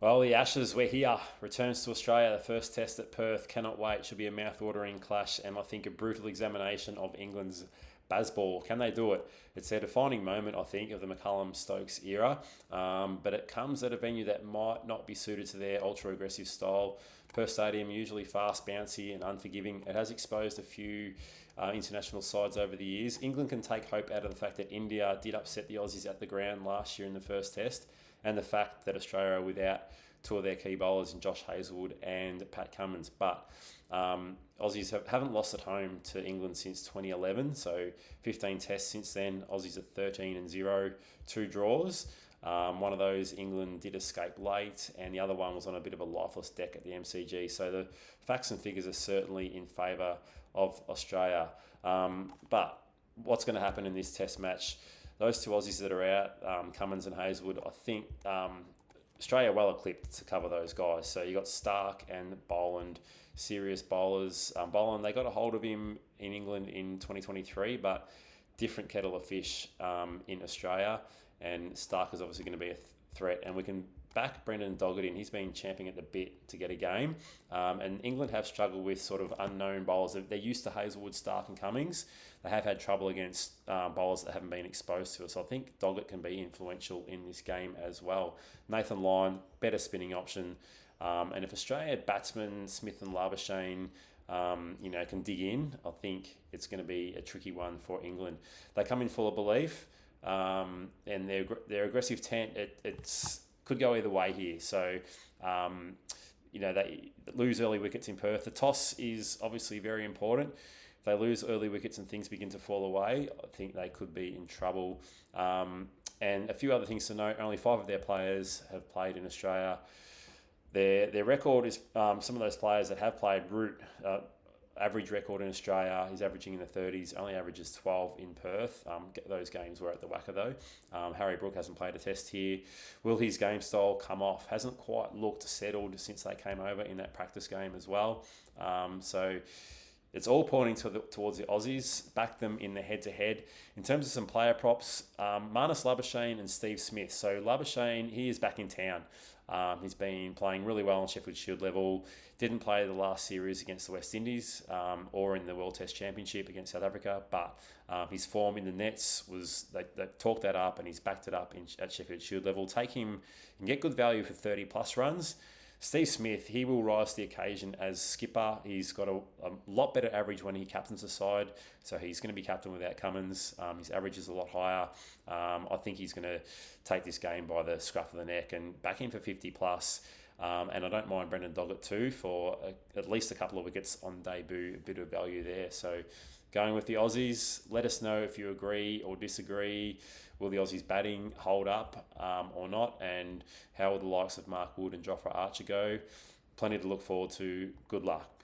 Well, the Ashes, we're here. Returns to Australia. The first test at Perth. Cannot wait. Should be a mouth-watering clash, and I think a brutal examination of England's Bazball. Can they do it? It's their defining moment, I think, of the McCullum Stokes era, but it comes at a venue that might not be suited to their ultra-aggressive style. Perth Stadium, usually fast, bouncy, and unforgiving. It has exposed a few international sides over the years. England can take hope out of the fact that India did upset the Aussies at the ground last year in the first test, and the fact that Australia are without two of their key bowlers in Josh Hazlewood and Pat Cummins. But Aussies haven't lost at home to England since 2011, so 15 tests since then. Aussies at 13 and 0, two draws. One of those England did escape late, and the other one was on a bit of a lifeless deck at the MCG. So the facts and figures are certainly in favour of Australia. But what's going to happen in this test match? Those two Aussies that are out, Cummins and Hazlewood, I think Australia are well equipped to cover those guys. So you got Stark and Boland, serious bowlers. Boland, they got a hold of him in England in 2023, but different kettle of fish in Australia. And Stark is obviously going to be a threat. And we can back Brendan Doggett in. He's been champing at the bit to get a game. And England have struggled with sort of unknown bowlers. They're used to Hazlewood, Stark and Cummings. They have had trouble against bowlers that haven't been exposed to it. So I think Doggett can be influential in this game as well. Nathan Lyon, better spinning option. And if Australia batsmen Smith and Labuschagne can dig in, I think it's going to be a tricky one for England. They come in full of belief. And their aggressive tent, it's could go either way here. So, they lose early wickets in Perth. The toss is obviously very important. If they lose early wickets and things begin to fall away, I think they could be in trouble. And a few other things to note, only 5 of their players have played in Australia. Their record is, some of those players that have played, Root, average record in Australia, he's averaging in the 30s, only averages 12 in Perth. Those games were at the Wacker though. Harry Brook hasn't played a test here. Will his game style come off? Hasn't quite looked settled since they came over in that practice game as well. So it's all pointing towards the Aussies. Back them in the head-to-head. In terms of some player props, Marnus, Labuschagne and Steve Smith. So Labuschagne, he is back in town. He's been playing really well on Sheffield Shield level. Didn't play the last series against the West Indies or in the World Test Championship against South Africa, but his form in the nets was, they talked that up and he's backed it up at Sheffield Shield level. Take him and get good value for 30 plus runs. Steve Smith, he will rise to the occasion as skipper. He's got a lot better average when he captains the side, so he's going to be captain without Cummins. His average is a lot higher. I think he's going to take this game by the scruff of the neck and back in for 50 plus. And I don't mind Brendan Doggett too for at least a couple of wickets on debut, a bit of value there. So going with the Aussies, let us know if you agree or disagree. Will the Aussies batting hold up or not? And how will the likes of Mark Wood and Jofra Archer go? Plenty to look forward to. Good luck.